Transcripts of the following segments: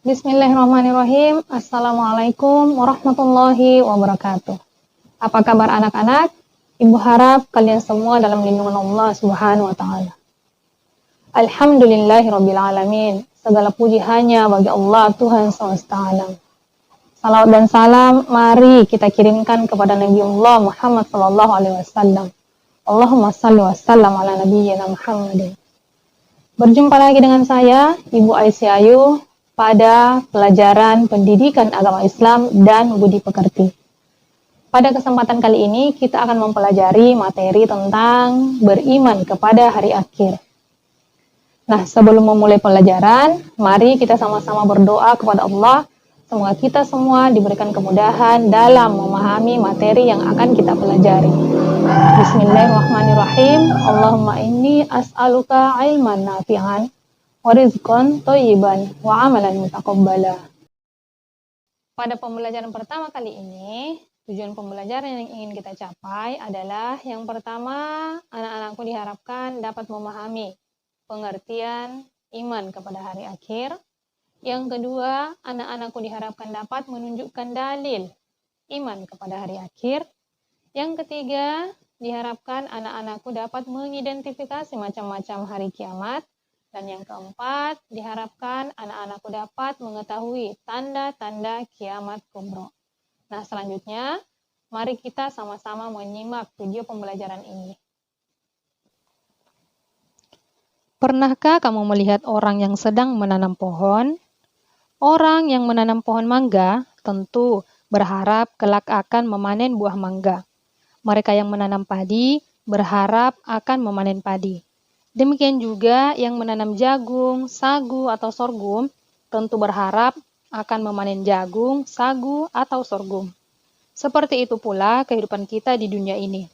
Bismillahirrahmanirrahim. Assalamualaikum warahmatullahi wabarakatuh. Apa kabar anak-anak? Ibu harap kalian semua dalam lindungan Allah Subhanahu wa taala. Alhamdulillahirabbil alamin. Segala puji hanya bagi Allah Tuhan semesta alam. Salawat dan salam mari kita kirimkan kepada Nabi Allah Muhammad sallallahu alaihi wasallam. Allahumma shalli wa sallam ala nabiyyina Muhammadin. Berjumpa lagi dengan saya, Ibu Aisyah Ayu, pada pelajaran pendidikan agama Islam dan budi pekerti. Pada kesempatan kali ini kita akan mempelajari materi tentang beriman kepada hari akhir. Nah, sebelum memulai pelajaran, mari kita sama-sama berdoa kepada Allah. Semoga kita semua diberikan kemudahan dalam memahami materi yang akan kita pelajari. Bismillahirrahmanirrahim. Allahumma inni as'aluka ilman nafi'an wa rizqan thayyiban wa amalan mutaqabbala. Pada pembelajaran pertama kali ini, tujuan pembelajaran yang ingin kita capai adalah yang pertama, anak-anakku diharapkan dapat memahami pengertian iman kepada hari akhir. Yang kedua, anak-anakku diharapkan dapat menunjukkan dalil iman kepada hari akhir. Yang ketiga, diharapkan anak-anakku dapat mengidentifikasi macam-macam hari kiamat. Dan yang keempat, diharapkan anak-anakku dapat mengetahui tanda-tanda kiamat kubra. Nah, selanjutnya, mari kita sama-sama menyimak video pembelajaran ini. Pernahkah kamu melihat orang yang sedang menanam pohon? Orang yang menanam pohon mangga tentu berharap kelak akan memanen buah mangga. Mereka yang menanam padi berharap akan memanen padi. Demikian juga yang menanam jagung, sagu, atau sorghum tentu berharap akan memanen jagung, sagu, atau sorghum. Seperti itu pula kehidupan kita di dunia ini.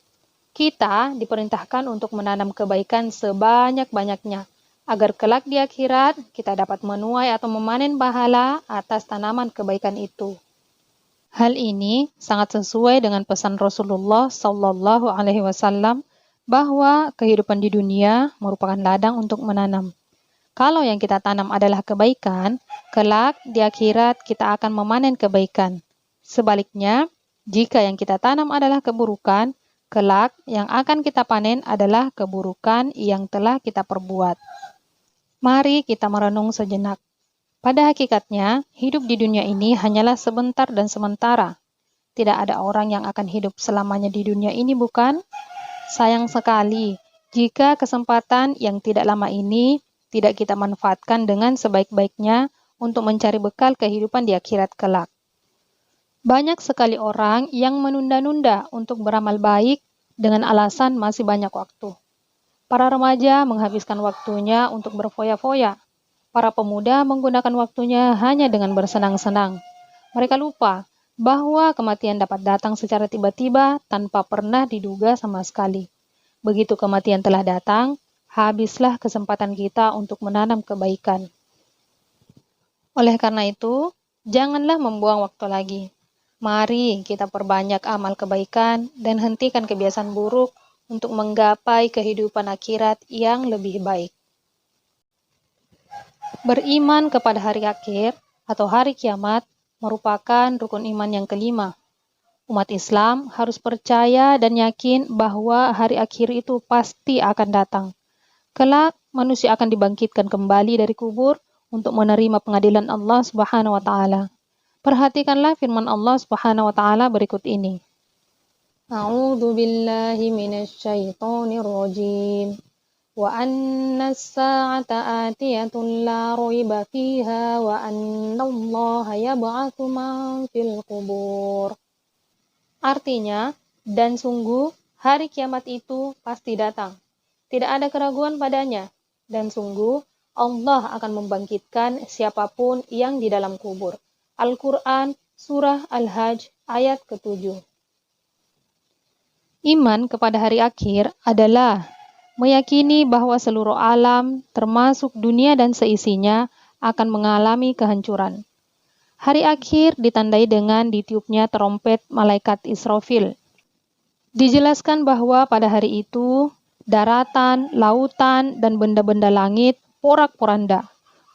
Kita diperintahkan untuk menanam kebaikan sebanyak-banyaknya, agar kelak di akhirat kita dapat menuai atau memanen pahala atas tanaman kebaikan itu. Hal ini sangat sesuai dengan pesan Rasulullah Shallallahu Alaihi Wasallam bahwa kehidupan di dunia merupakan ladang untuk menanam. Kalau yang kita tanam adalah kebaikan, kelak di akhirat kita akan memanen kebaikan. Sebaliknya, jika yang kita tanam adalah keburukan, kelak yang akan kita panen adalah keburukan yang telah kita perbuat. Mari kita merenung sejenak. Pada hakikatnya, hidup di dunia ini hanyalah sebentar dan sementara. Tidak ada orang yang akan hidup selamanya di dunia ini, bukan? Sayang sekali jika kesempatan yang tidak lama ini tidak kita manfaatkan dengan sebaik-baiknya untuk mencari bekal kehidupan di akhirat kelak. Banyak sekali orang yang menunda-nunda untuk beramal baik dengan alasan masih banyak waktu. Para remaja menghabiskan waktunya untuk berfoya-foya. Para pemuda menggunakan waktunya hanya dengan bersenang-senang. Mereka lupa bahwa kematian dapat datang secara tiba-tiba tanpa pernah diduga sama sekali. Begitu kematian telah datang, habislah kesempatan kita untuk menanam kebaikan. Oleh karena itu, janganlah membuang waktu lagi. Mari kita perbanyak amal kebaikan dan hentikan kebiasaan buruk untuk menggapai kehidupan akhirat yang lebih baik. Beriman kepada hari akhir atau hari kiamat merupakan rukun iman yang kelima. Umat Islam harus percaya dan yakin bahwa hari akhir itu pasti akan datang. Kelak, manusia akan dibangkitkan kembali dari kubur untuk menerima pengadilan Allah Subhanahu wa taala. Perhatikanlah firman Allah Subhanahu wa taala berikut ini. A'udzu billahi minasy syaithanir rajim. Wa anna as-sa'ata atiyatun la raiba fiha wa anna Allaha yab'atsu man fil qubur. Artinya, dan sungguh hari kiamat itu pasti datang. Tidak ada keraguan padanya. Dan sungguh Allah akan membangkitkan siapapun yang di dalam kubur. Al-Quran, Surah Al-Hajj, ayat ke-7. Iman kepada hari akhir adalah meyakini bahwa seluruh alam, termasuk dunia dan seisinya, akan mengalami kehancuran. Hari akhir ditandai dengan ditiupnya trompet malaikat Israfil. Dijelaskan bahwa pada hari itu, daratan, lautan, dan benda-benda langit porak-poranda.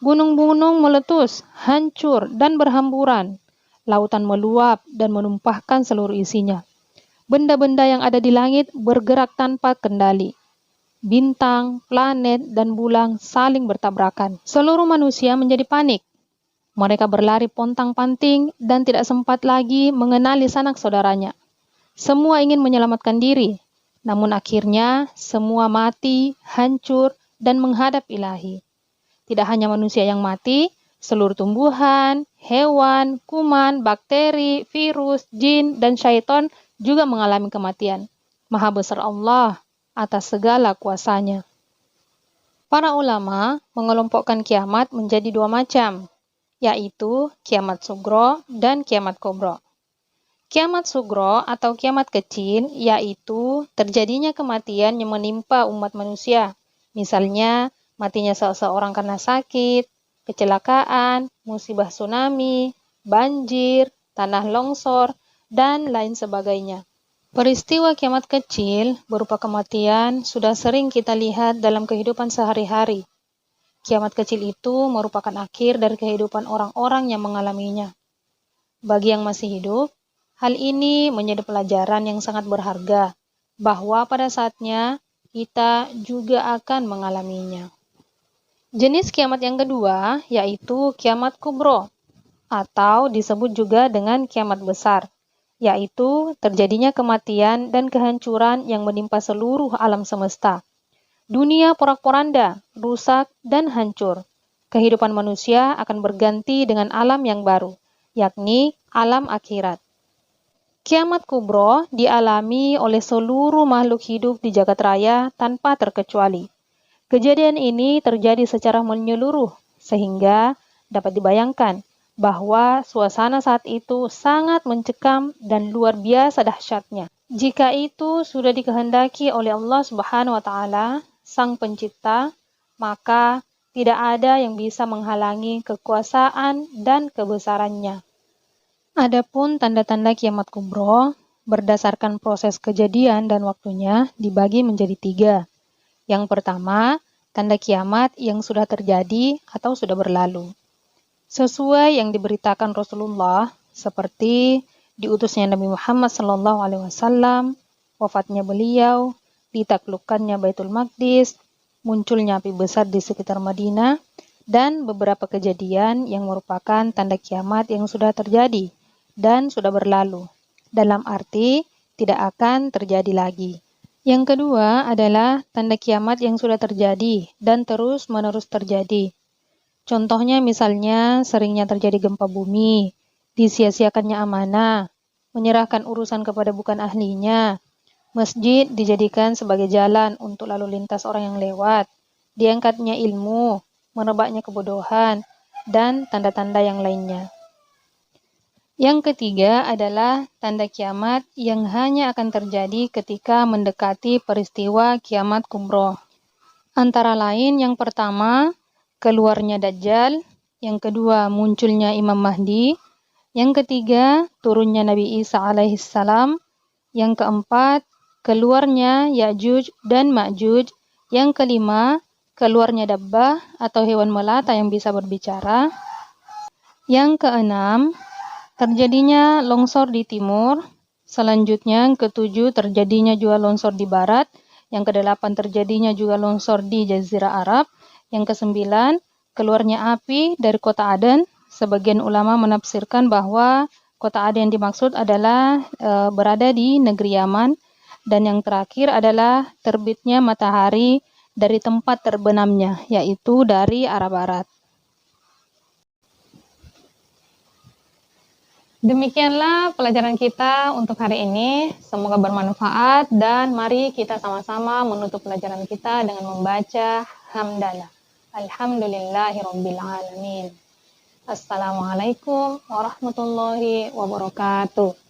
Gunung-gunung meletus, hancur, dan berhamburan. Lautan meluap dan menumpahkan seluruh isinya. Benda-benda yang ada di langit bergerak tanpa kendali. Bintang, planet, dan bulan saling bertabrakan. Seluruh manusia menjadi panik. Mereka berlari pontang-panting dan tidak sempat lagi mengenali sanak saudaranya. Semua ingin menyelamatkan diri, namun akhirnya semua mati, hancur, dan menghadap Ilahi. Tidak hanya manusia yang mati, seluruh tumbuhan, hewan, kuman, bakteri, virus, jin, dan syaitan juga mengalami kematian. Maha besar Allah atas segala kuasanya. Para ulama mengelompokkan kiamat menjadi dua macam, yaitu kiamat sugro dan kiamat kubro. Kiamat sugro atau kiamat kecil yaitu terjadinya kematian yang menimpa umat manusia. Misalnya, matinya seseorang karena sakit, kecelakaan, musibah tsunami, banjir, tanah longsor, dan lain sebagainya. Peristiwa kiamat kecil berupa kematian sudah sering kita lihat dalam kehidupan sehari-hari. Kiamat kecil itu merupakan akhir dari kehidupan orang-orang yang mengalaminya. Bagi yang masih hidup, hal ini menjadi pelajaran yang sangat berharga, bahwa pada saatnya kita juga akan mengalaminya. Jenis kiamat yang kedua yaitu kiamat kubro, atau disebut juga dengan kiamat besar, yaitu terjadinya kematian dan kehancuran yang menimpa seluruh alam semesta. Dunia porak-poranda, rusak, dan hancur. Kehidupan manusia akan berganti dengan alam yang baru, yakni alam akhirat. Kiamat kubro dialami oleh seluruh makhluk hidup di jagat raya tanpa terkecuali. Kejadian ini terjadi secara menyeluruh, sehingga dapat dibayangkan bahwa suasana saat itu sangat mencekam dan luar biasa dahsyatnya. Jika itu sudah dikehendaki oleh Allah Subhanahu wa Ta'ala, Sang Pencipta, maka tidak ada yang bisa menghalangi kekuasaan dan kebesarannya. Adapun tanda-tanda kiamat kubro berdasarkan proses kejadian dan waktunya dibagi menjadi 3. Yang pertama, tanda kiamat yang sudah terjadi atau sudah berlalu. Sesuai yang diberitakan Rasulullah, seperti diutusnya Nabi Muhammad SAW, wafatnya beliau, ditaklukkannya Baitul Maqdis, munculnya api besar di sekitar Madinah, dan beberapa kejadian yang merupakan tanda kiamat yang sudah terjadi dan sudah berlalu, dalam arti tidak akan terjadi lagi. Yang kedua adalah tanda kiamat yang sudah terjadi dan terus-menerus terjadi. Contohnya misalnya seringnya terjadi gempa bumi, disia-siakannya amanah, menyerahkan urusan kepada bukan ahlinya, masjid dijadikan sebagai jalan untuk lalu lintas orang yang lewat, diangkatnya ilmu, merebaknya kebodohan, dan tanda-tanda yang lainnya. Yang ketiga adalah tanda kiamat yang hanya akan terjadi ketika mendekati peristiwa kiamat kubro. Antara lain yang pertama, keluarnya Dajjal, yang kedua munculnya Imam Mahdi, yang ketiga turunnya Nabi Isa alaihissalam, yang keempat keluarnya Ya'juj dan Ma'juj, yang kelima keluarnya Dabbah atau hewan melata yang bisa berbicara, yang keenam terjadinya longsor di timur, selanjutnya yang ketujuh terjadinya juga longsor di barat, yang kedelapan terjadinya juga longsor di Jazirah Arab, yang kesembilan keluarnya api dari kota Aden. Sebagian ulama menafsirkan bahwa kota Aden yang dimaksud adalah berada di negeri Yaman, dan yang terakhir adalah terbitnya matahari dari tempat terbenamnya, yaitu dari arah barat. Demikianlah pelajaran kita untuk hari ini. Semoga bermanfaat dan mari kita sama-sama menutup pelajaran kita dengan membaca hamdalah. Alhamdulillahirabbil alamin. Assalamualaikum warahmatullahi wabarakatuh.